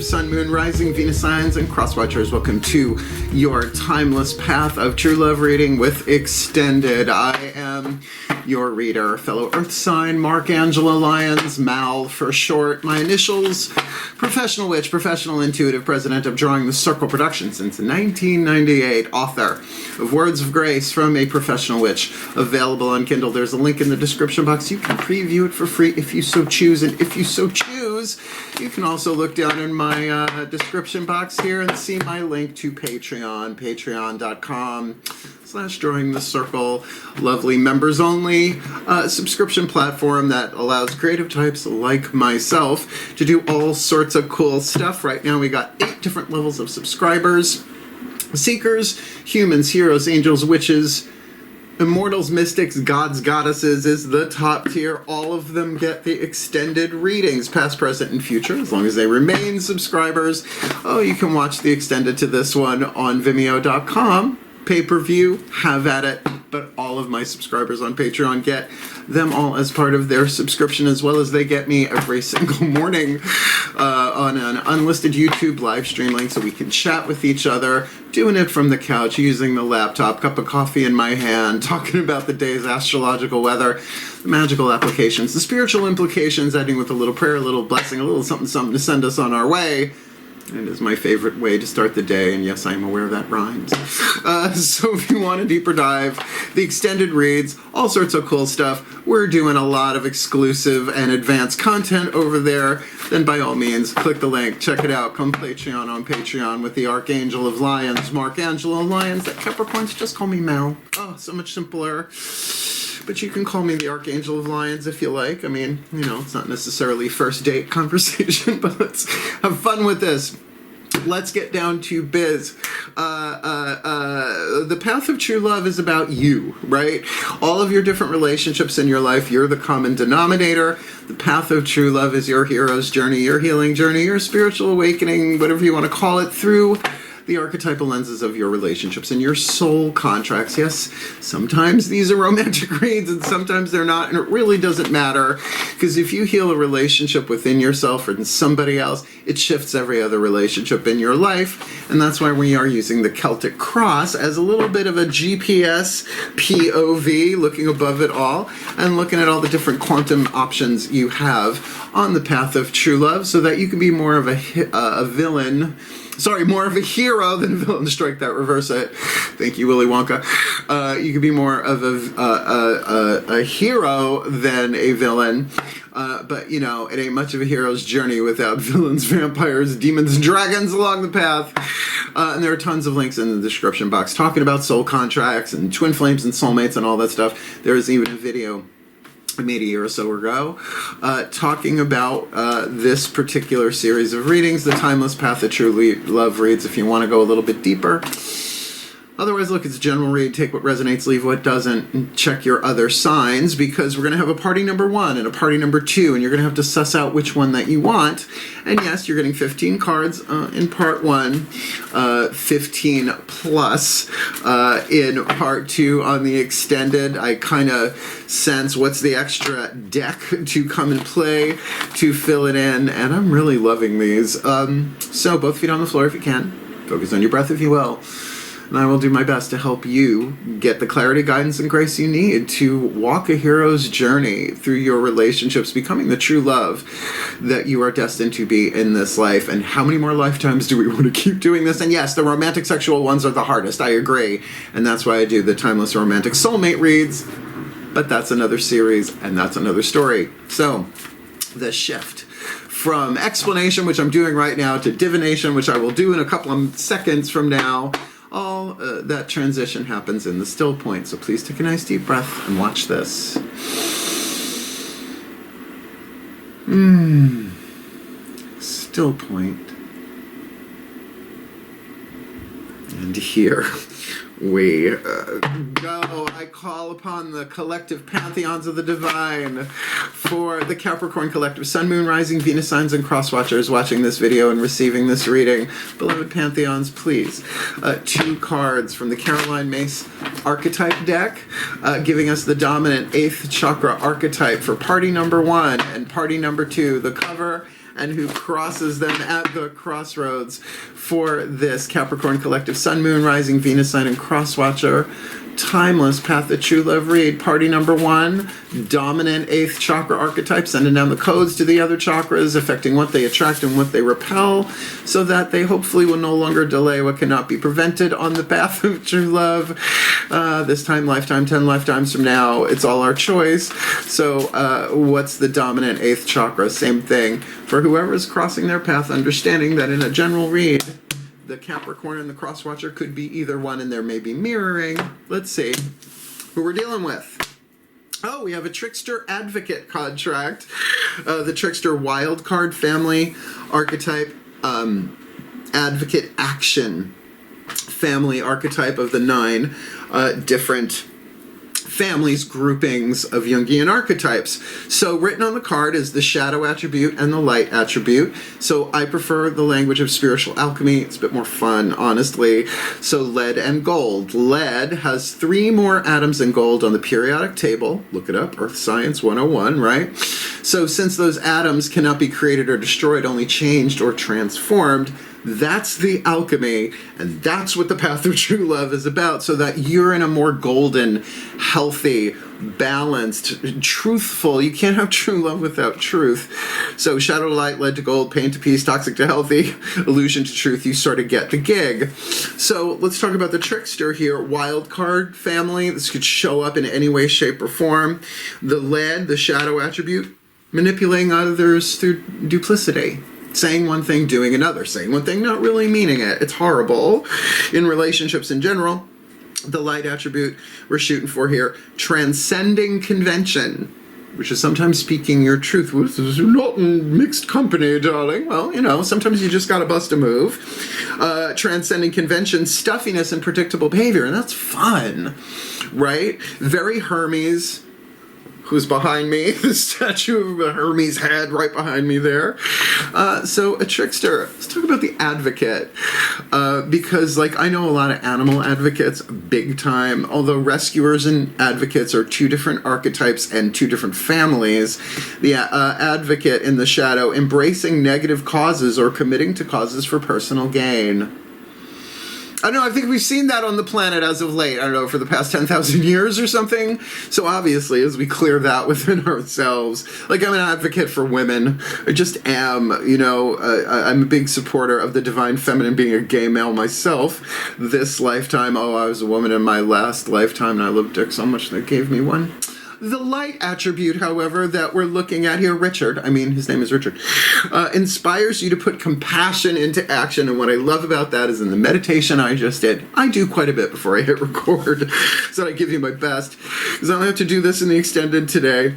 Collective Sun, Moon, Rising, Venus signs, and cross watchers. Welcome to your timeless path of true love reading with Extended. I am your reader, fellow Earth sign, Mark Angela Lyons, Mal for short. My initials, professional witch, professional intuitive, president of Drawing the Circle Productions since 1998, author of Words of Grace from a Professional Witch, available on Kindle. There's a link in the description box. You can preview it for free if you so choose, and if you so choose, you can also look down in my description box here and see my link to Patreon, patreon.com/Drawing the Circle. Lovely members only subscription platform that allows creative types like myself to do all sorts of cool stuff. Right now we got 8 different levels of subscribers: Seekers, Humans, Heroes, Angels, Witches, Immortals, Mystics, Gods, Goddesses is the top tier. All of them get the extended readings, past, present, and future, as long as they remain subscribers. Oh, you can watch the extended to this one on Vimeo.com. Pay-per-view, have at it. But all of my subscribers on Patreon get them all as part of their subscription, as well as they get me every single morning on an unlisted YouTube live stream link, so we can chat with each other, doing it from the couch, using the laptop, cup of coffee in my hand, talking about the day's astrological weather, the magical applications, the spiritual implications, ending with a little prayer, a little blessing, a little something something to send us on our way. It is my favorite way to start the day, and yes, I am aware that rhymes. So if you want a deeper dive, the extended reads, all sorts of cool stuff, we're doing a lot of exclusive and advanced content over there, then by all means, click the link, check it out, come Patreon on Patreon with the Archangel of Lions, Mark Angelo Lyons, that Capricorns, just call me Mal. Oh, so much simpler. But you can call me the Archangel of Lions if you like. I mean, you know, it's not necessarily first date conversation, but let's have fun with this. Let's get down to biz. The path of true love is about you, right? All of your different relationships in your life, you're the common denominator. The path of true love is your hero's journey, your healing journey, your spiritual awakening, whatever you want to call it, through the archetypal lenses of your relationships and your soul contracts. Yes, sometimes these are romantic reads and sometimes they're not, and it really doesn't matter, because if you heal a relationship within yourself or in somebody else, it shifts every other relationship in your life. And that's why we are using the Celtic Cross as a little bit of a GPS POV, looking above it all and looking at all the different quantum options you have on the path of true love, so that you can be more of a villain. Sorry, more of a hero than villain. Strike that, reverse it. Thank you, Willy Wonka. You could be more of a hero than a villain. But, you know, it ain't much of a hero's journey without villains, vampires, demons, and dragons along the path. And there are tons of links in the description box talking about soul contracts and twin flames and soulmates and all that stuff. There is even a video I made a year or so ago, talking about this particular series of readings, the Timeless Path of True Love reads, if you want to go a little bit deeper. Otherwise, look, it's a general read. Take what resonates, leave what doesn't, and check your other signs, because we're going to have a party number 1 and a party number 2, and you're going to have to suss out which one that you want. And yes, you're getting 15 cards in part 1, 15 plus in part 2 on the extended. I kind of sense what's the extra deck to come and play to fill it in, and I'm really loving these. So both feet on the floor if you can. Focus on your breath if you will. And I will do my best to help you get the clarity, guidance, and grace you need to walk a hero's journey through your relationships, becoming the true love that you are destined to be in this life. And how many more lifetimes do we want to keep doing this? And yes, the romantic sexual ones are the hardest, I agree. And that's why I do the Timeless Romantic Soulmate reads. But that's another series, and that's another story. So, the shift from explanation, which I'm doing right now, to divination, which I will do in a couple of seconds from now. All that transition happens in the still point, so please take a nice deep breath and watch this. Still point. And here we go. I call upon the collective pantheons of the divine for the Capricorn Collective Sun, Moon, Rising, Venus signs, and cross watchers watching this video and receiving this reading. Beloved pantheons, please. 2 cards from the Caroline Mace Archetype deck, giving us the dominant 8th chakra archetype for party number 1 and party number 2. The cover and who crosses them at the crossroads for this Capricorn Collective Sun, Moon, Rising, Venus sign, and Crosswatcher Timeless Path of True Love read. Party number 1, dominant 8th chakra archetype, sending down the codes to the other chakras, affecting what they attract and what they repel, so that they hopefully will no longer delay what cannot be prevented on the path of true love. This time, lifetime, 10 lifetimes from now, it's all our choice. So what's the dominant 8th chakra? Same thing for whoever is crossing their path, understanding that in a general read, the Capricorn and the Crosswatcher could be either one, and there may be mirroring. Let's see who we're dealing with. Oh, we have a Trickster Advocate contract. The Trickster Wild Card Family Archetype Advocate Action Family Archetype of the 9 different families, groupings of Jungian archetypes. So written on the card is the shadow attribute and the light attribute. So I prefer the language of spiritual alchemy. It's a bit more fun, honestly. So lead and gold. Lead has 3 more atoms than gold on the periodic table. Look it up, Earth Science 101, right? So since those atoms cannot be created or destroyed, only changed or transformed, that's the alchemy, and that's what the path of true love is about, so that you're in a more golden, healthy, balanced, truthful. You can't have true love without truth. So shadow to light, lead to gold, pain to peace, toxic to healthy, illusion to truth. You sort of get the gig. So let's talk about the Trickster here. Wild card family. This could show up in any way, shape, or form. The lead, the shadow attribute, manipulating others through duplicity. Saying one thing, doing another. Saying one thing, not really meaning it. It's horrible. In relationships in general, the light attribute we're shooting for here, transcending convention, which is sometimes speaking your truth. Well, this is not in mixed company, darling. Well, you know, sometimes you just gotta bust a move. Transcending convention, stuffiness, and predictable behavior, and that's fun, right? Very Hermes. Who's behind me, the statue of Hermes' head right behind me there. So a trickster. Let's talk about the advocate. Because like I know a lot of animal advocates, big time, although rescuers and advocates are 2 different archetypes and 2 different families. The advocate in the shadow, embracing negative causes or committing to causes for personal gain. I don't know, I think we've seen that on the planet as of late, I don't know, for the past 10,000 years or something. So obviously, as we clear that within ourselves, like I'm an advocate for women. I just am, you know, I'm a big supporter of the divine feminine, being a gay male myself. This lifetime, oh, I was a woman in my last lifetime and I loved dick so much they gave me one. The light attribute, however, that we're looking at here, Richard, I mean, his name is Richard, inspires you to put compassion into action. And what I love about that is in the meditation I just did, I do quite a bit before I hit record, so I give you my best, because I only have to do this in the extended today.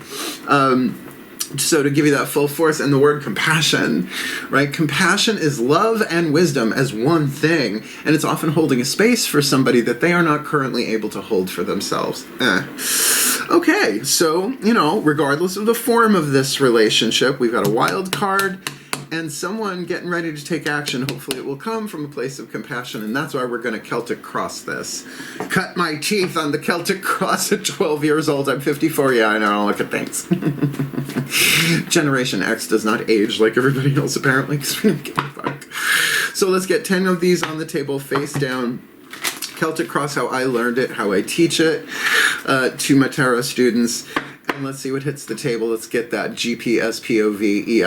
So to give you that full force, and the word compassion, right? Compassion is love and wisdom as one thing, and it's often holding a space for somebody that they are not currently able to hold for themselves. Okay, so, you know, regardless of the form of this relationship, we've got a wild card and someone getting ready to take action. Hopefully it will come from a place of compassion, and that's why we're going to Celtic Cross this. Cut my teeth on the Celtic Cross at 12 years old. I'm 54. Yeah, I know. Look at things. Generation X does not age like everybody else, apparently, because we don't give a fuck. So let's get 10 of these on the table, face down. Celtic Cross, how I learned it, how I teach it to my tarot students. And let's see what hits the table. Let's get that GPSPOV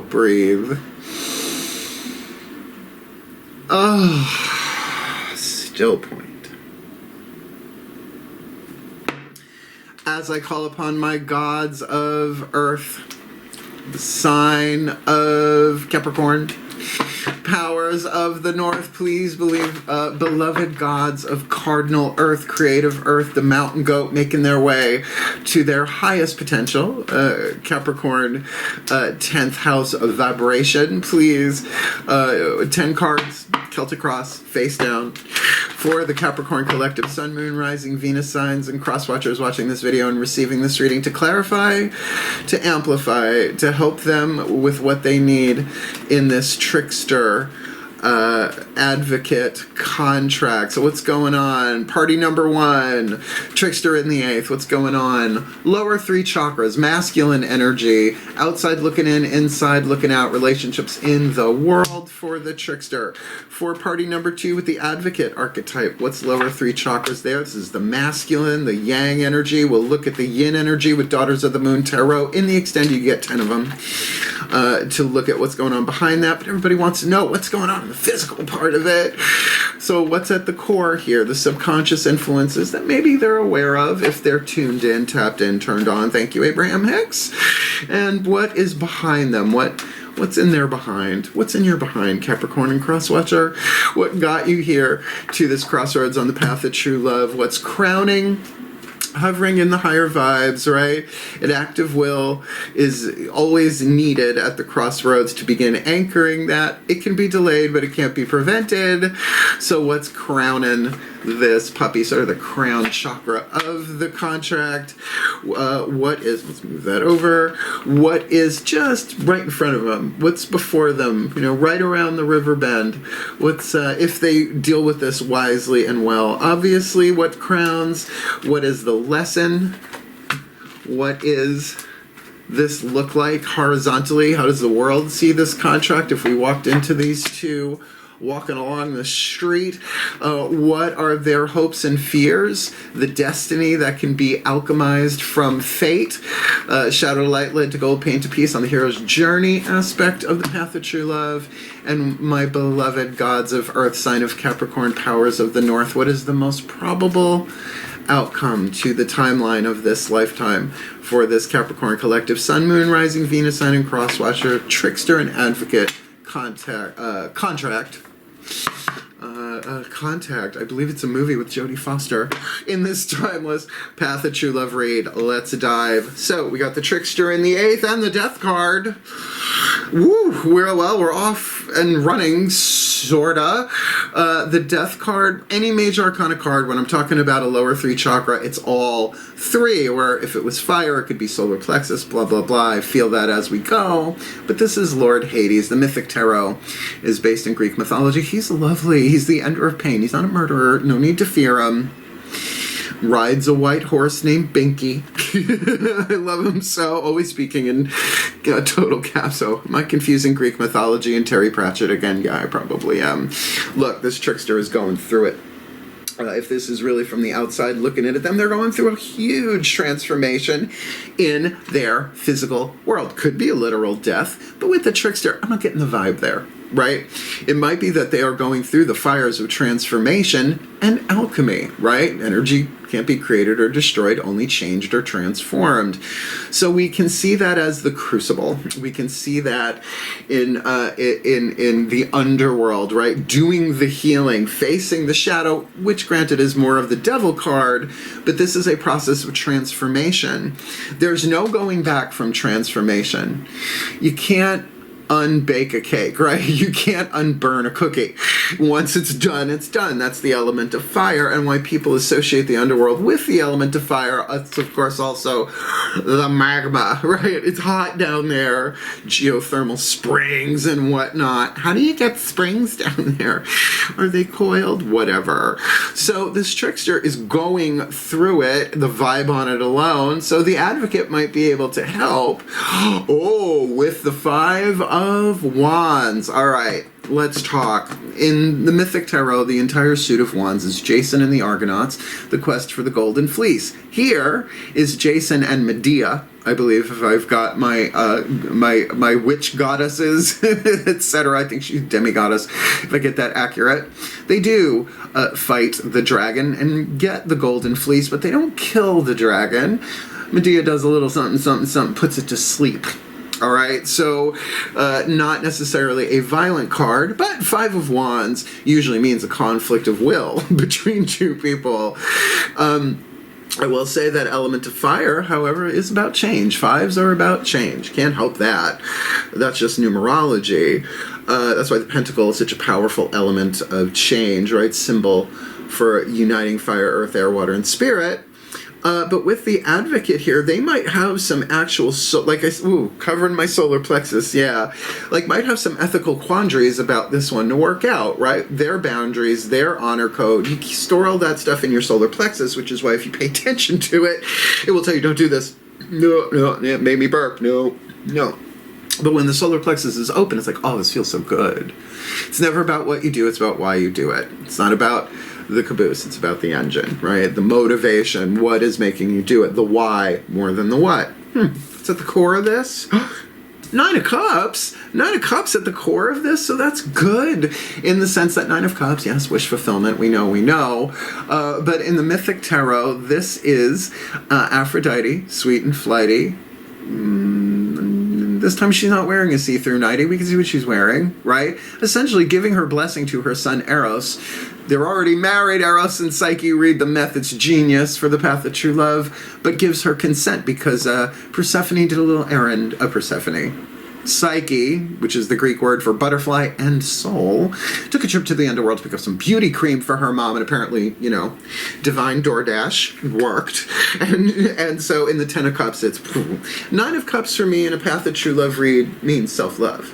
breathe. Oh, still point. As I call upon my gods of earth, the sign of Capricorn, powers of the north, please believe, beloved gods of cardinal earth, creative earth, the mountain goat making their way to their highest potential, Capricorn, 10th house of vibration, please, 10 cards, Celtic Cross, face down, for the Capricorn Collective Sun, Moon, Rising, Venus signs, and cross-watchers watching this video and receiving this reading, to clarify, to amplify, to help them with what they need in this trickster Advocate, contract. So what's going on? Party number 1, Trickster in the 8th. What's going on? Lower 3 chakras, masculine energy, outside looking in, inside looking out, relationships in the world for the Trickster. For party number 2 with the Advocate archetype, what's lower 3 chakras there? This is the masculine, the yang energy. We'll look at the yin energy with Daughters of the Moon Tarot. In the extended, you get 10 of them to look at what's going on behind that. But everybody wants to know what's going on in the physical part of it. So what's at the core here? The subconscious influences that maybe they're aware of if they're tuned in, tapped in, turned on. Thank you, Abraham Hicks. And what is behind them? What's in their behind? What's in your behind, Capricorn and Crosswatcher? What got you here to this crossroads on the path of true love? What's crowning? Hovering in the higher vibes, right? An active will is always needed at the crossroads to begin anchoring that. It can be delayed, but it can't be prevented. So what's crowning this puppy, sort of the crown chakra of the contract? What is, let's move that over. What is just right in front of them? What's before them, right around the river bend? What's, if they deal with this wisely and well? Obviously, what crowns? What is the lesson? What is this look like horizontally? How does the world see this contract if we walked into these two walking along the street? What are their hopes and fears? The destiny that can be alchemized from fate. Shadow to light led to gold, pain to peace on the hero's journey aspect of the path of true love. And my beloved gods of earth, sign of Capricorn, powers of the north. What is the most probable outcome to the timeline of this lifetime for this Capricorn collective? Sun, Moon, Rising, Venus, Sign, and Crosswatcher, Trickster, and Advocate, contract. Contact. I believe it's a movie with Jodie Foster in this timeless path of true love read. Let's dive. So we got the Trickster in the 8th and the Death card. Woo! We're off and running, sorta. The Death card, any major arcana card, when I'm talking about a lower 3 chakra, it's all 3, where if it was fire, it could be solar plexus, blah, blah, blah. I feel that as we go. But this is Lord Hades. The mythic tarot is based in Greek mythology. He's lovely. He's the ender of pain. He's not a murderer. No need to fear him. Rides a white horse named Binky. I love him so. Always speaking in total caps. So am I confusing Greek mythology and Terry Pratchett again? Yeah, I probably am. Look, this Trickster is going through it. If this is really from the outside looking at them, they're going through a huge transformation in their physical world. Could be a literal death, but with the Trickster, I'm not getting the vibe there, right? It might be that they are going through the fires of transformation and alchemy, right? Energy can't be created or destroyed, only changed or transformed. So we can see that as the crucible. We can see that in the underworld, right? Doing the healing, facing the shadow, which granted is more of the devil card, but this is a process of transformation. There's no going back from transformation. You can't unbake a cake, right? You can't unburn a cookie. Once it's done, it's done. That's the element of fire, and why people associate the underworld with the element of fire. It's, of course, also the magma, right? It's hot down there. Geothermal springs and whatnot. How do you get springs down there? Are they coiled? Whatever. So this Trickster is going through it, the vibe on it alone, so the Advocate might be able to help. Oh, with the 5 of Wands. All right, let's talk. In the Mythic Tarot, the entire suit of wands is Jason and the Argonauts, the quest for the Golden Fleece. Here is Jason and Medea, I believe, if I've got my my witch goddesses, etc. I think she's demigoddess, if I get that accurate. They do fight the dragon and get the Golden Fleece, but they don't kill the dragon. Medea does a little something, something, something, puts it to sleep. All right, so not necessarily a violent card, but 5 of Wands usually means a conflict of will between two people. I will say that element of fire, however, is about change. 5s are about change. Can't help that. That's just numerology. That's why the pentacle is such a powerful element of change, right? Symbol for uniting fire, earth, air, water, and spirit. But with the Advocate here, they might have some actual, covering my solar plexus, yeah. Like, might have some ethical quandaries about this one to work out, right? Their boundaries, their honor code. You store all that stuff in your solar plexus, which is why if you pay attention to it, it will tell you, don't do this. No, it made me burp. No. But when the solar plexus is open, it's like, oh, this feels so good. It's never about what you do, it's about why you do it. It's not about the caboose, it's about the engine, right? The motivation, what is making you do it, the why more than the what. It's at the core of this. Nine of Cups at the core of this, so that's good in the sense that Nine of Cups, yes, wish fulfillment, we know. But in the Mythic Tarot, this is Aphrodite, sweet and flighty. This time she's not wearing a see-through nightie. We can see what she's wearing, right? Essentially giving her blessing to her son Eros. They're already married, Eros and Psyche. Read the myth, it's genius for the path of true love, but gives her consent because Persephone did a little errand of Persephone. Psyche, which is the Greek word for butterfly and soul, took a trip to the underworld to pick up some beauty cream for her mom, and apparently, divine DoorDash worked. And so in the Ten of Cups, it's Nine of Cups for me in a path of true love read means self-love.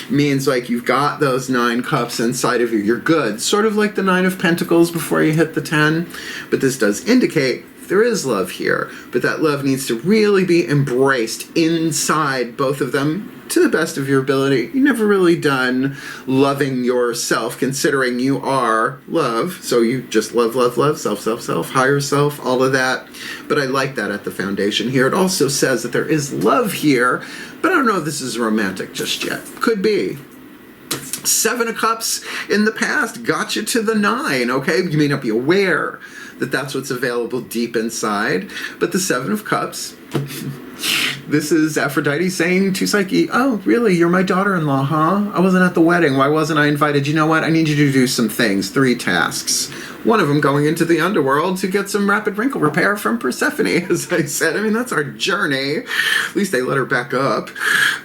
Means like you've got those 9 cups inside of you. You're good. Sort of like the 9 of Pentacles before you hit the 10. But this does indicate there is love here. But that love needs to really be embraced inside both of them to the best of your ability. You've never really done loving yourself, considering you are love. So you just love, self, higher self, all of that. But I like that at the foundation here. It also says that there is love here, but I don't know if this is romantic just yet. Could be. 7 of Cups in the past got you to the 9, okay? You may not be aware that that's what's available deep inside, but the 7 of Cups, this is Aphrodite saying to Psyche, oh, really, you're my daughter-in-law, huh? I wasn't at the wedding. Why wasn't I invited? You know what? I need you to do some things, 3 tasks. One of them going into the underworld to get some rapid wrinkle repair from Persephone, as I said. I mean, that's our journey. At least they let her back up.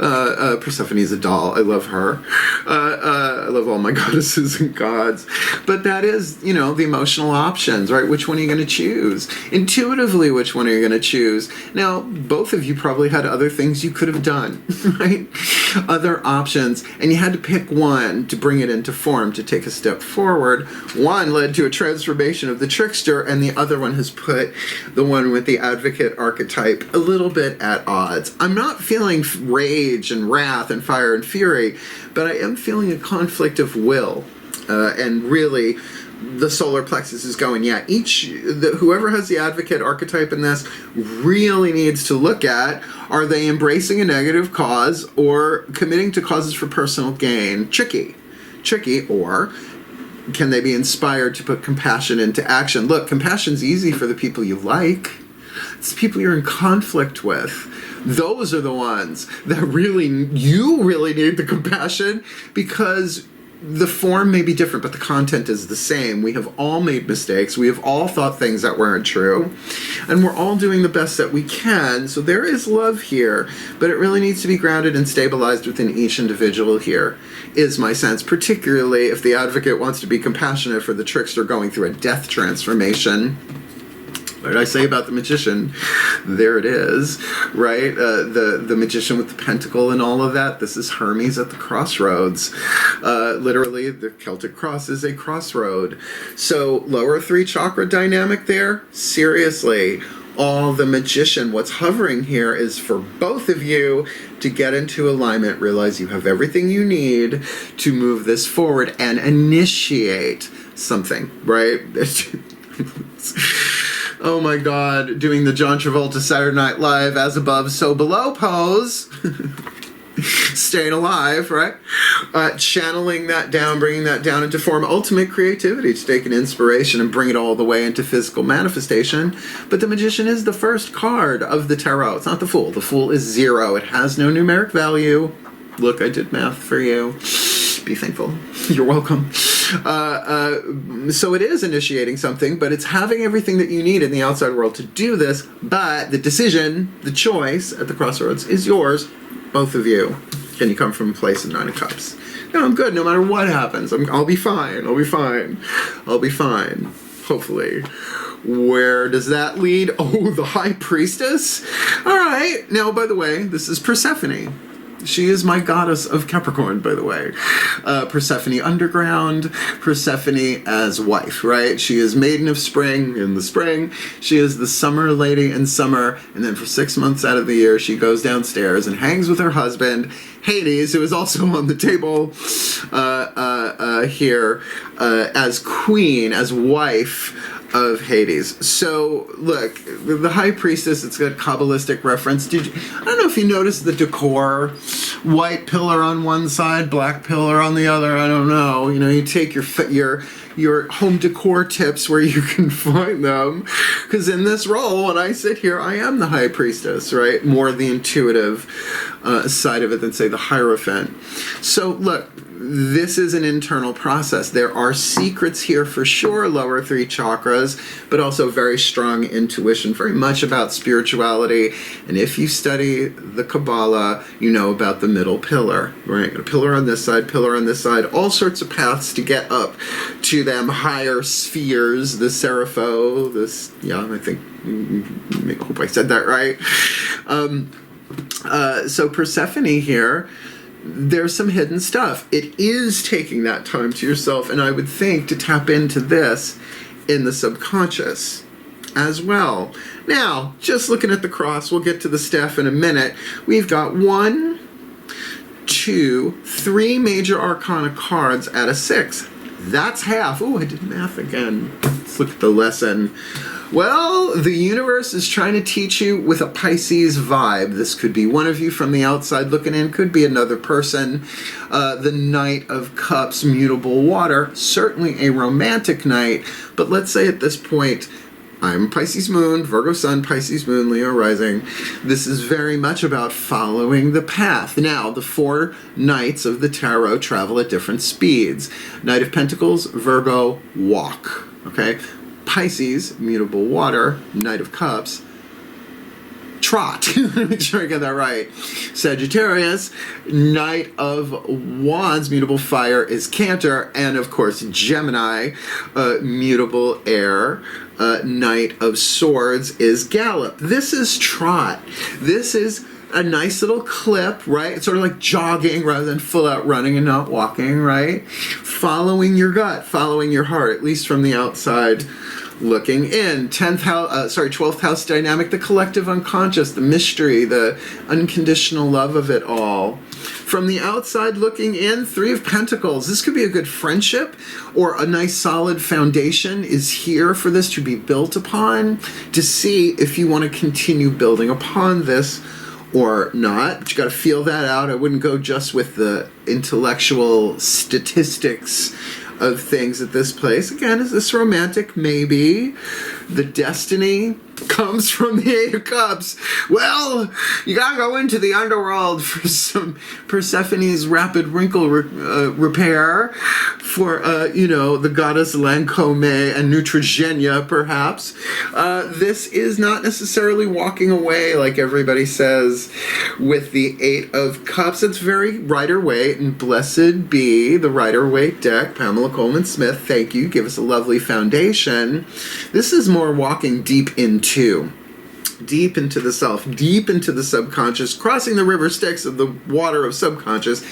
Persephone's a doll. I love her. I love all my goddesses and gods. But that is, the emotional options, right? Which one are you going to choose? Intuitively, which one are you going to choose? Now, both of you probably had other things you could have done, right? Other options. And you had to pick one to bring it into form, to take a step forward. One led to a transformation of the Trickster, and the other one has put the one with the Advocate archetype a little bit at odds. I'm not feeling rage and wrath and fire and fury, but I am feeling a conflict of will. And really, the solar plexus is going, whoever has the Advocate archetype in this really needs to look at, are they embracing a negative cause or committing to causes for personal gain? Tricky, or can they be inspired to put compassion into action? Look, compassion's easy for the people you like. It's the people you're in conflict with. Those are the ones that you really need the compassion, because the form may be different, but the content is the same. We have all made mistakes. We have all thought things that weren't true. And we're all doing the best that we can. So there is love here, but it really needs to be grounded and stabilized within each individual here, is my sense, particularly if the Advocate wants to be compassionate for the Trickster going through a death transformation. What did I say about the Magician? There it is, right? The Magician with the pentacle and all of that. This is Hermes at the crossroads. Literally, the Celtic Cross is a crossroad. So lower 3 chakra dynamic there. Seriously, all the Magician, what's hovering here is for both of you to get into alignment, realize you have everything you need to move this forward and initiate something, right? Oh my God, doing the John Travolta Saturday Night Live as above, so below pose. Staying alive, right? Channeling that down, bringing that down into form. Ultimate creativity to take an inspiration and bring it all the way into physical manifestation. But the Magician is the first card of the tarot. It's not the Fool. The Fool is 0. It has no numeric value. Look, I did math for you. Be thankful. You're welcome. So it is initiating something, but it's having everything that you need in the outside world to do this. But the decision, the choice at the crossroads is yours, both of you. Can you come from a place of 9 of Cups? No, I'm good. No matter what happens, I'll be fine. I'll be fine. Hopefully. Where does that lead? Oh, the High Priestess. All right. Now, by the way, this is Persephone. She is my goddess of Capricorn, by the way. Persephone underground, Persephone as wife, right? She is maiden of spring in the spring. She is the summer lady in summer. And then for 6 months out of the year, she goes downstairs and hangs with her husband, Hades, who is also on the table here as queen, as wife of Hades. So look, the High Priestess, it's got Kabbalistic reference. I don't know if you noticed the decor, white pillar on one side, black pillar on the other. I don't know. You know, you take your home decor tips where you can find them, because in this role, when I sit here, I am the High Priestess, right? More the intuitive side of it than, say, the Hierophant. So look, this is an internal process. There are secrets here for sure, lower 3 chakras, but also very strong intuition, very much about spirituality. And if you study the Kabbalah, you know about the middle pillar, right? A pillar on this side, pillar on this side, all sorts of paths to get up to them higher spheres, the Serapho, I hope I said that right. So Persephone here, there's some hidden stuff. It is taking that time to yourself, and I would think to tap into this in the subconscious as well. Now, just looking at the cross, we'll get to the staff in a minute. We've got 1, 2, 3 major arcana cards at a 6. That's half. Oh, I did math again. Let's look at the lesson. Well, the universe is trying to teach you with a Pisces vibe. This could be one of you from the outside looking in, could be another person. The Knight of Cups, mutable water, certainly a romantic knight. But let's say at this point, I'm Pisces Moon, Virgo Sun, Pisces Moon, Leo Rising. This is very much about following the path. Now, the 4 knights of the tarot travel at different speeds. Knight of Pentacles, Virgo, walk. Okay? Pisces, mutable water, Knight of Cups, trot. Make sure I get that right. Sagittarius, Knight of Wands, mutable fire, is Cancer, and of course Gemini, mutable air, Knight of Swords is Gallop. This is trot. This is a nice little clip, right? It's sort of like jogging rather than full out running and not walking, right? Following your gut, following your heart, at least from the outside looking in. 12th house dynamic, the collective unconscious, the mystery, the unconditional love of it all. From the outside looking in, 3 of Pentacles. This could be a good friendship, or a nice solid foundation is here for this to be built upon, to see if you want to continue building upon this or not. But you got to feel that out. I wouldn't go just with the intellectual statistics of things at this place. Again, is this romantic? Maybe. The destiny comes from the 8 of Cups. Well, you gotta go into the underworld for some Persephone's rapid wrinkle repair, for the goddess Lancome and Neutrogenia, perhaps. This is not necessarily walking away like everybody says with the 8 of Cups. It's very Rider-Waite, and blessed be the Rider-Waite deck. Pamela Coleman Smith, thank you. Give us a lovely foundation. This is more walking deep into the self, deep into the subconscious, crossing the river Styx of the water of subconscious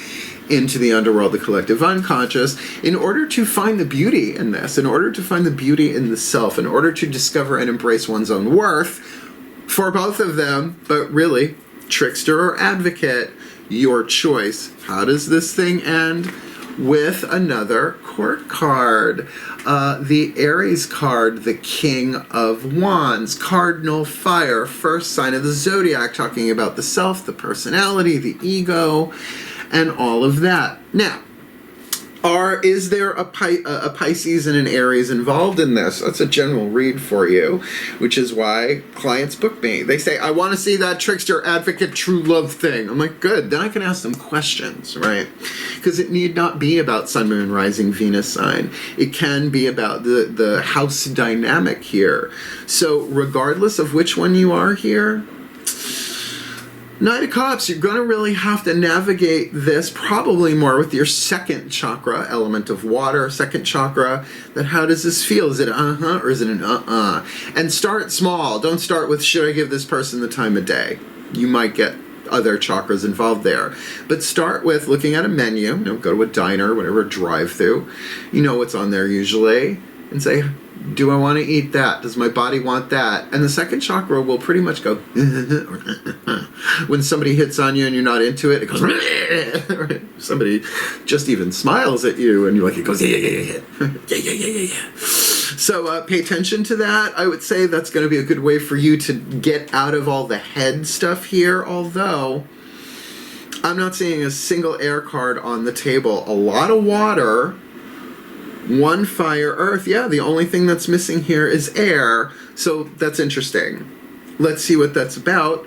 into the underworld, the collective unconscious, in order to find the beauty in this, in order to find the beauty in the self, in order to discover and embrace one's own worth for both of them. But really, trickster or advocate, your choice. How does this thing end? With another court card. The Aries card, the King of Wands, cardinal fire, first sign of the zodiac, talking about the self, the personality, the ego, and all of that. Now, is there a Pisces and an Aries involved in this? That's a general read for you, which is why clients book me. They say, I want to see that trickster, advocate, true love thing. I'm like, good. Then I can ask them questions, right? Because it need not be about Sun, Moon, Rising, Venus sign. It can be about the house dynamic here. So regardless of which one you are here, Knight of Cups, you're going to really have to navigate this probably more with your second chakra, element of water, second chakra, that how does this feel? Is it or is it an And start small. Don't start with, should I give this person the time of day? You might get other chakras involved there. But start with looking at a menu, go to a diner, whatever, drive-through. You know what's on there usually, and say, do I want to eat that? Does my body want that? And the second chakra will pretty much go, when somebody hits on you and you're not into it, it goes, somebody just even smiles at you and you're like, it goes, yeah. So pay attention to that. I would say that's going to be a good way for you to get out of all the head stuff here, although I'm not seeing a single air card on the table. A lot of water, one fire, earth. Yeah, the only thing that's missing here is air. So that's interesting. Let's see what that's about.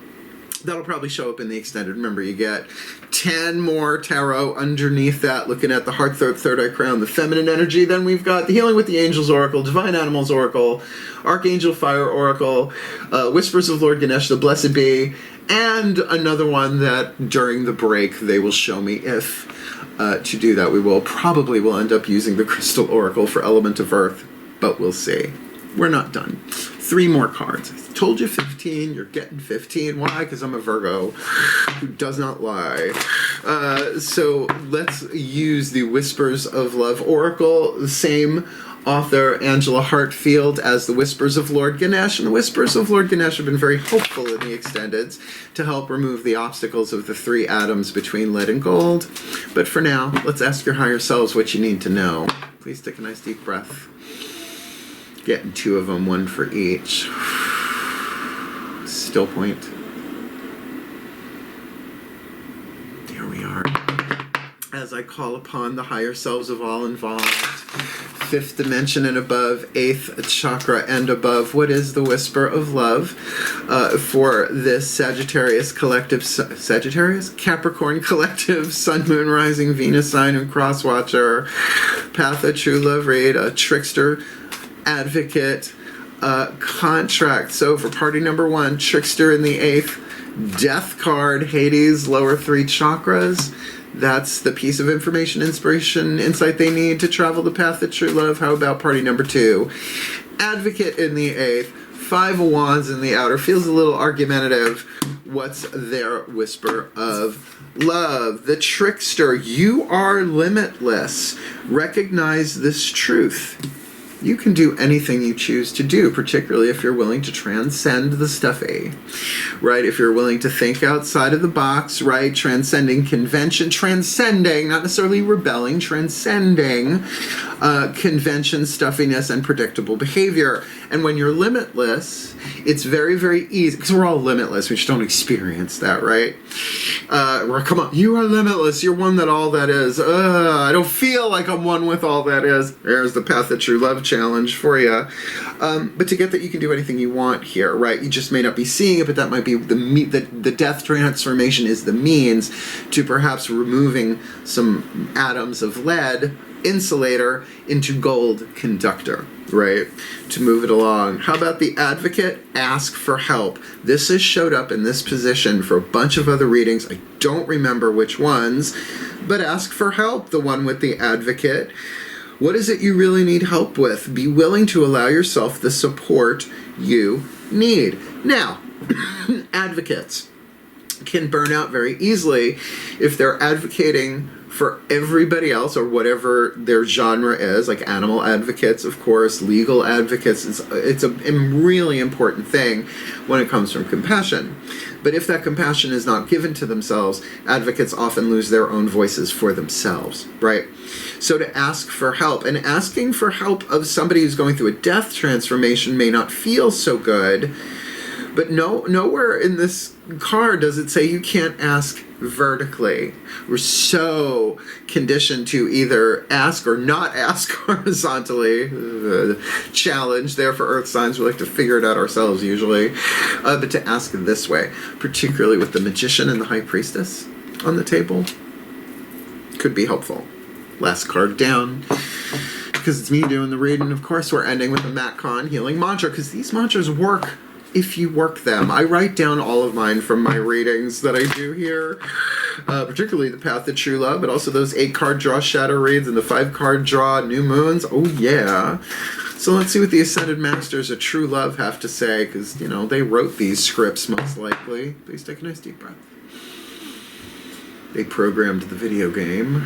That'll probably show up in the extended. Remember, you get 10 more tarot underneath that, looking at the heart, third eye crown, the feminine energy. Then we've got the Healing with the Angels Oracle, Divine Animals Oracle, Archangel Fire Oracle, Whispers of Lord Ganesh, the Blessed Be, and another one that during the break they will show me if to do that. We will end up using the Crystal Oracle for Element of Earth, but we'll see. We're not done. 3 more cards. I told you 15. You're getting 15. Why? Because I'm a Virgo who does not lie. So let's use the Whispers of Love Oracle. The same author, Angela Hartfield, as the Whispers of Lord Ganesh. And the Whispers of Lord Ganesh have been very helpful in the extendeds to help remove the obstacles of the 3 atoms between lead and gold. But for now, let's ask your higher selves what you need to know. Please take a nice deep breath. Getting 2 of them, 1 for each. Still point. Here we are. As I call upon the higher selves of all involved, 5th dimension and above, 8th chakra and above, what is the Whisper of Love for this Sagittarius collective, Capricorn collective, Sun, Moon, Rising, Venus sign, and Cross Watcher, Path of True Love read, a Trickster, Advocate, Contract. So for party number 1, Trickster in the 8th, Death card, Hades, lower 3 chakras. That's the piece of information, inspiration, insight they need to travel the path of true love. How about party number 2? Advocate in the 8th, 5 of Wands in the outer. Feels a little argumentative. What's their Whisper of Love? The Trickster. You are limitless. Recognize this truth. You can do anything you choose to do, particularly if you're willing to transcend the stuffy, right? If you're willing to think outside of the box, right? Transcending convention, transcending, not necessarily rebelling, transcending convention, stuffiness, and predictable behavior. And when you're limitless, it's very, very easy, because we're all limitless. We just don't experience that, right? Come on, you are limitless. You're one that all that is. I don't feel like I'm one with all that is. There's the Path of True Love challenge for you. But to get that, you can do anything you want here, right? You just may not be seeing it, but that might be the death transformation is the means to perhaps removing some atoms of lead, insulator, into gold, conductor, right? To move it along. How about the Advocate? Ask for help. This has showed up in this position for a bunch of other readings. I don't remember which ones, but ask for help, the one with the Advocate. What is it you really need help with? Be willing to allow yourself the support you need. Now, advocates can burn out very easily if they're advocating for everybody else or whatever their genre is, like animal advocates, of course, legal advocates. It's a really important thing when it comes from compassion. But if that compassion is not given to themselves, advocates often lose their own voices for themselves, right? So to ask for help, and asking for help of somebody who's going through a death transformation may not feel so good, but nowhere in this card does it say you can't ask vertically. We're so conditioned to either ask or not ask horizontally. Challenge there for earth signs. We like to figure it out ourselves usually. But to ask this way, particularly with the Magician and the High Priestess on the table, could be helpful. Last card down. Because it's me doing the reading, of course, we're ending with the Matcon Healing Mantra, because these mantras work if you work them. I write down all of mine from my readings that I do here, particularly the Path of True Love, but also those 8-card draw shadow reads and the 5-card draw new moons. Oh yeah. So let's see what the Ascended Masters of True Love have to say, because, you know, they wrote these scripts most likely. Please take a nice deep breath. They programmed the video game.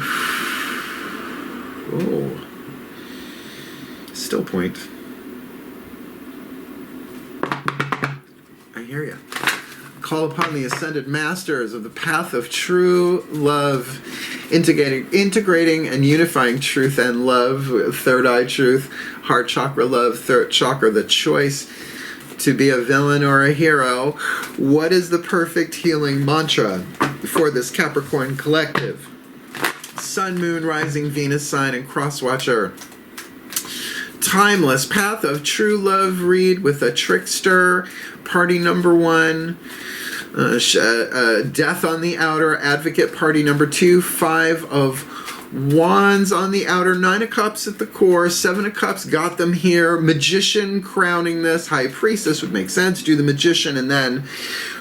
Oh. Still point. I hear you. Call upon the Ascended Masters of the Path of True Love, integrating and unifying truth and love, third eye truth, heart chakra love, third chakra the choice to be a villain or a hero. What is the perfect healing mantra for this Capricorn collective? Sun, Moon, Rising, Venus sign, and Cross Watcher. Timeless Path of True Love read with a Trickster, party number 1. Death on the outer, Advocate party number 2, 5 of Wands on the outer, 9 of Cups at the core, 7 of Cups got them here, Magician crowning this, High Priestess would make sense, do the Magician and then,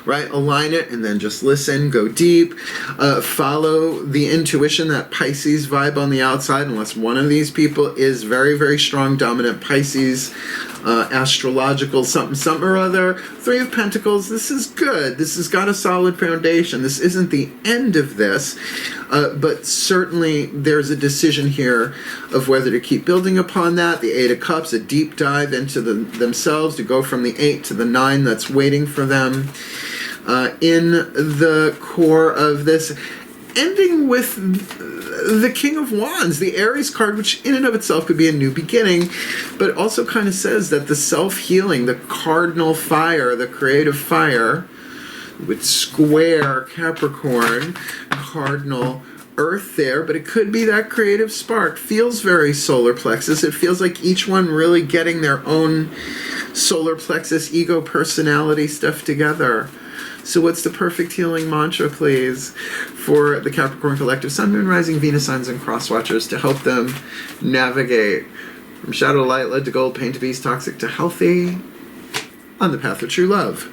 right, align it and then just listen, go deep, follow the intuition, that Pisces vibe on the outside, unless one of these people is very, very strong, dominant Pisces, astrological something or other. 3 of Pentacles, this is good. This has got a solid foundation. This isn't the end of this, but certainly there's a decision here of whether to keep building upon that. The 8 of Cups, a deep dive into themselves to go from the 8 to the 9 that's waiting for them. In the core of this, ending with the King of Wands, the Aries card, which in and of itself could be a new beginning, but also kind of says that the self-healing, the cardinal fire, the creative fire, with square Capricorn, cardinal Earth there, but it could be that creative spark. Feels very solar plexus. It feels like each one really getting their own solar plexus, ego, personality stuff together. So what's the perfect healing mantra, please, for the Capricorn collective? Sun, Moon, Rising, Venus signs, and Cross Watchers to help them navigate from shadow to light, lead to gold, pain to beast, toxic to healthy, on the path of true love.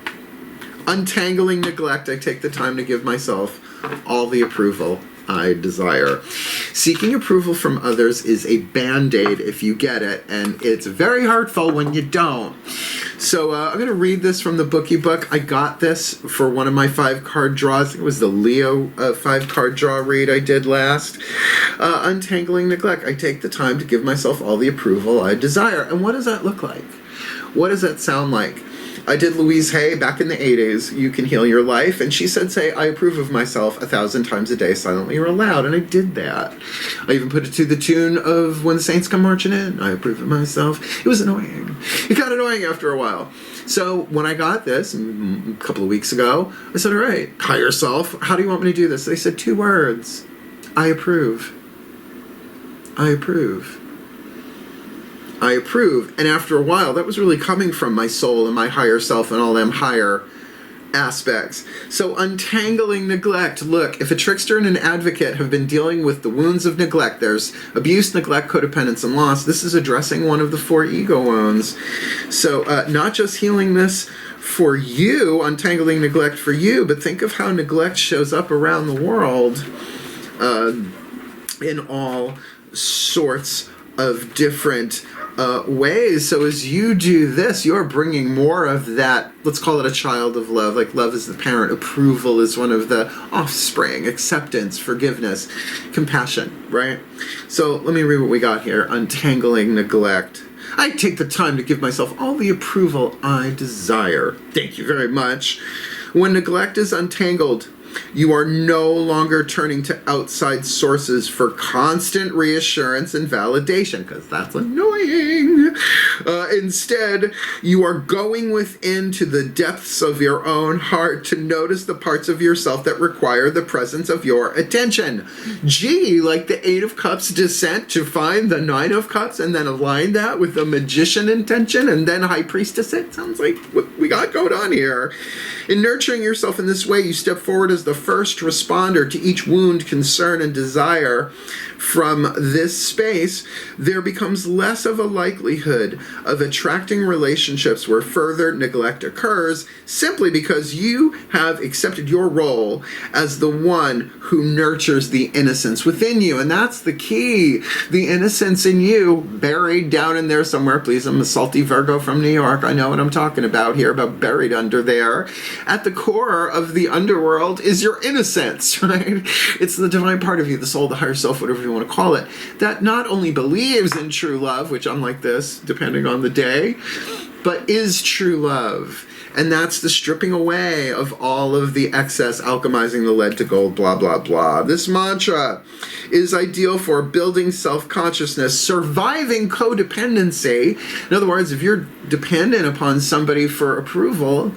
Untangling neglect, I take the time to give myself all the approval I desire. Seeking approval from others is a band-aid if you get it, and it's very hurtful when you don't. So I'm going to read this from the Bookie Book. I got this for one of my 5-card draws. I think it was the Leo 5-card draw read I did last. Untangling neglect. I take the time to give myself all the approval I desire. And what does that look like? What does that sound like? I did Louise Hay back in the 80s, You Can Heal Your Life, and she said, say, I approve of myself 1,000 times a day, silently or aloud, and I did that. I even put it to the tune of When the Saints Come Marching In, I approve of myself. It was annoying. It got annoying after a while. So when I got this a couple of weeks ago, I said, all right, higher self, how do you want me to do this? They said 2 words. I approve. I approve. I approve. And after a while, that was really coming from my soul and my higher self and all them higher aspects. So untangling neglect. Look, if a trickster and an advocate have been dealing with the wounds of neglect, there's abuse, neglect, codependence, and loss. This is addressing one of the 4 ego wounds. So not just healing this for you, untangling neglect for you, but think of how neglect shows up around the world in all sorts of different ways. So as you do this, you're bringing more of that, let's call it a child of love, like love is the parent, approval is one of the offspring, acceptance, forgiveness, compassion, right? So let me read what we got here. Untangling neglect. I take the time to give myself all the approval I desire. Thank you very much. When neglect is untangled, you are no longer turning to outside sources for constant reassurance and validation, because that's annoying. Instead, you are going within to the depths of your own heart to notice the parts of yourself that require the presence of your attention. Gee, like the 8 of Cups descent to find the 9 of Cups and then align that with the Magician intention and then High Priestess. It sounds like what we got going on here. In nurturing yourself in this way, you step forward as the first responder to each wound, concern, and desire from this space, there becomes less of a likelihood of attracting relationships where further neglect occurs, simply because you have accepted your role as the one who nurtures the innocence within you. And that's the key. The innocence in you, buried down in there somewhere. Please, I'm a salty Virgo from New York. I know what I'm talking about here, about buried under there. At the core of the underworld is your innocence, right? It's the divine part of you, the soul, the higher self, whatever you want to call it, that not only believes in true love, which I'm like this, depending on the day, but is true love. And that's the stripping away of all of the excess, alchemizing the lead to gold, blah, blah, blah. This mantra is ideal for building self-consciousness, surviving codependency. In other words, if you're dependent upon somebody for approval,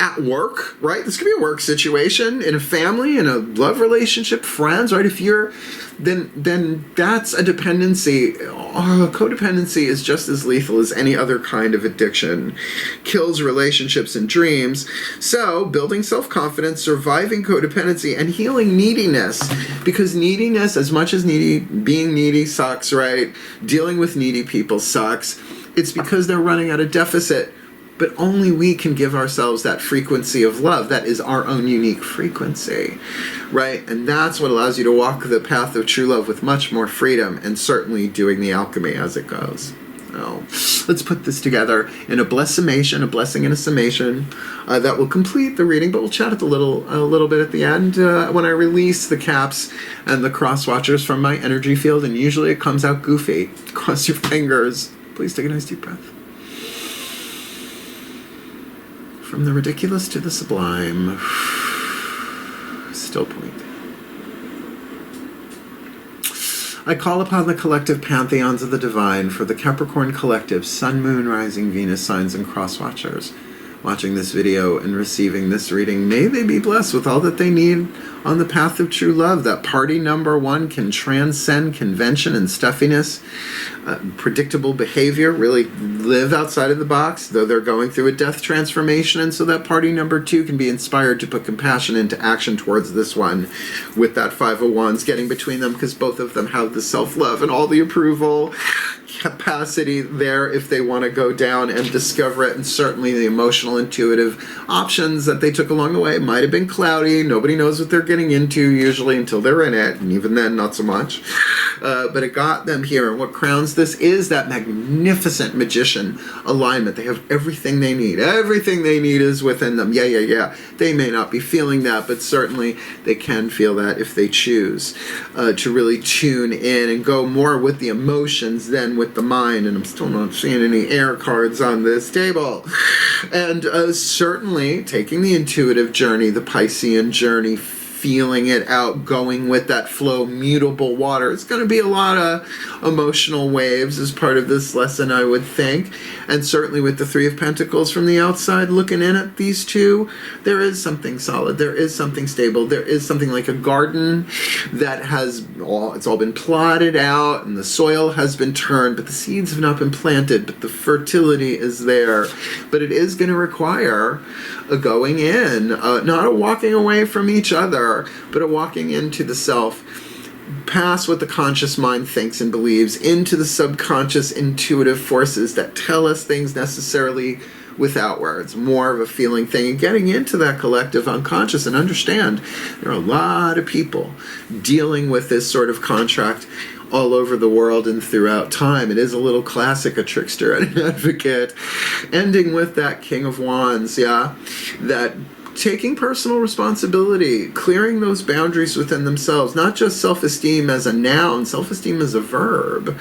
at work, right? This could be a work situation, in a family, in a love relationship, friends, right? If you're, then that's a dependency. Codependency is just as lethal as any other kind of addiction. Kills relationships and dreams. So, building self-confidence, surviving codependency, and healing neediness. Because neediness, as much as being needy sucks, right? Dealing with needy people sucks. It's because they're running at a deficit. But only we can give ourselves that frequency of love. That is our own unique frequency, right? And that's what allows you to walk the path of true love with much more freedom, and certainly doing the alchemy as it goes. So let's put this together in a blessimation, a blessing and a summation that will complete the reading, but we'll chat a little bit at the end when I release the caps and the cross watchers from my energy field, and usually it comes out goofy. Cross your fingers. Please take a nice deep breath. From the ridiculous to the sublime. Still point. I call upon the collective pantheons of the divine for the Capricorn collective, Sun, Moon, Rising, Venus signs, and cross watchers watching this video and receiving this reading. May they be blessed with all that they need on the path of true love. That party number one can transcend convention and stuffiness, predictable behavior, really live outside of the box, though they're going through a death transformation. And so that party number two can be inspired to put compassion into action towards this one, with that Five of Wands getting between them, because both of them have the self-love and all the approval capacity there if they want to go down and discover it. And certainly the emotional, intuitive options that they took along the way might have been cloudy. Nobody knows what they're getting into usually until they're in it, and even then not so much. But it got them here, and what crowns this is that magnificent magician alignment. They have everything they need. Everything they need is within them. Yeah. They may not be feeling that, but certainly they can feel that if they choose to really tune in and go more with the emotions than with the mind. And I'm still not seeing any air cards on this table. And certainly taking the intuitive journey, the Piscean journey, feeling it out, going with that flow, mutable water. It's going to be a lot of emotional waves as part of this lesson, I would think. And certainly with the Three of Pentacles from the outside looking in at these two, there is something solid. There is something stable. There is something like a garden that it's all been plotted out, and the soil has been turned, but the seeds have not been planted, but the fertility is there. But it is going to require a going in, not a walking away from each other, but a walking into the self, past what the conscious mind thinks and believes, into the subconscious intuitive forces that tell us things necessarily without words, more of a feeling thing, and getting into that collective unconscious. And understand, there are a lot of people dealing with this sort of contract all over the world and throughout time. It is a little classic, a trickster and an advocate, ending with that King of Wands, that taking personal responsibility, clearing those boundaries within themselves, not just self-esteem as a noun, self-esteem as a verb,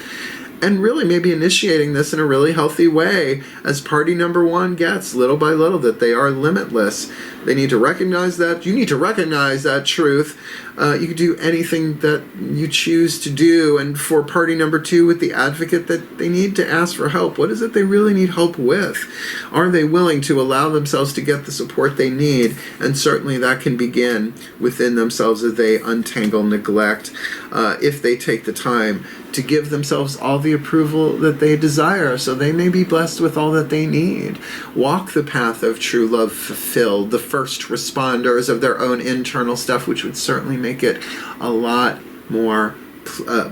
and really maybe initiating this in a really healthy way as party number one gets, little by little, that they are limitless. They need to recognize that. You need to recognize that truth. You can do anything that you choose to do. And for party number two with the advocate, that they need to ask for help. What is it they really need help with? Are they willing to allow themselves to get the support they need? And certainly that can begin within themselves as they untangle neglect, if they take the time to give themselves all the approval that they desire, so they may be blessed with all that they need. Walk the path of true love fulfilled, the first responders of their own internal stuff, which would certainly make it a lot more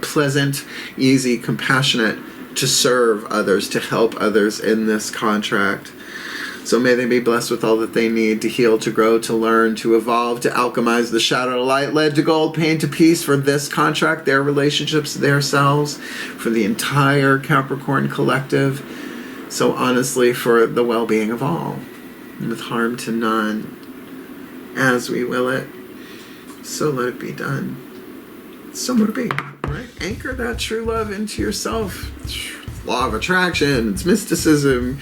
pleasant, easy, compassionate, to serve others, to help others in this contract. So may they be blessed with all that they need to heal, to grow, to learn, to evolve, to alchemize the shadow to light, lead to gold, pain to peace for this contract, their relationships, their selves, for the entire Capricorn collective. So honestly, for the well-being of all, and with harm to none, as we will it. So let it be done. So let it be, right? Anchor that true love into yourself. Law of attraction, it's mysticism.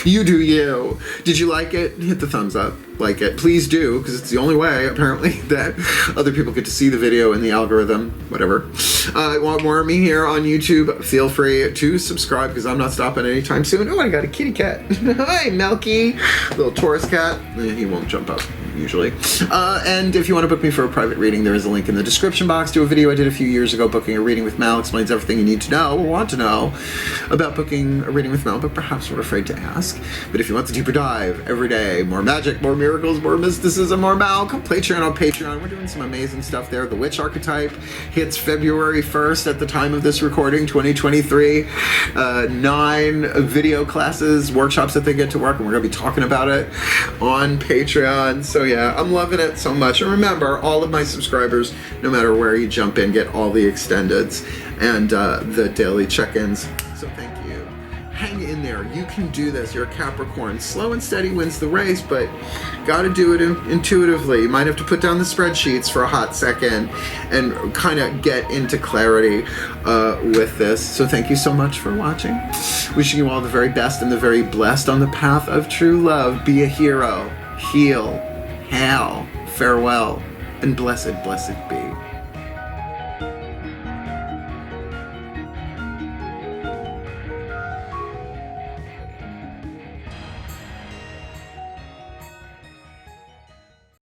You do you. Did you like it? Hit the thumbs up. Like it. Please do, because it's the only way, apparently, that other people get to see the video in the algorithm. Whatever. Want more of me here on YouTube? Feel free to subscribe, because I'm not stopping anytime soon. Oh, I got a kitty cat. Hi, Melky. Little Taurus cat. He won't jump up, usually. And if you want to book me for a private reading, there is a link in the description box to a video I did a few years ago. Booking a reading with Mal explains everything you need to know or want to know about booking a reading with Mal, but perhaps we're afraid to ask. But if you want the deeper dive every day, more magic, more miracles, more mysticism, more Mal, come play Patreon on Patreon. We're doing some amazing stuff there. The Witch Archetype hits February 1st at the time of this recording, 2023. 9 video classes, workshops that they get to work, and we're going to be talking about it on Patreon. So yeah, I'm loving it so much. And remember, all of my subscribers, no matter where you jump in, get all the extendeds and the daily check-ins. So thank you. Hang in there. You can do this. You're a Capricorn. Slow and steady wins the race, but gotta do it intuitively. You might have to put down the spreadsheets for a hot second and kind of get into clarity with this. So thank you so much for watching. Wishing you all the very best and the very blessed on the path of true love. Be a hero. Heal. Hail. Farewell. And blessed, blessed be.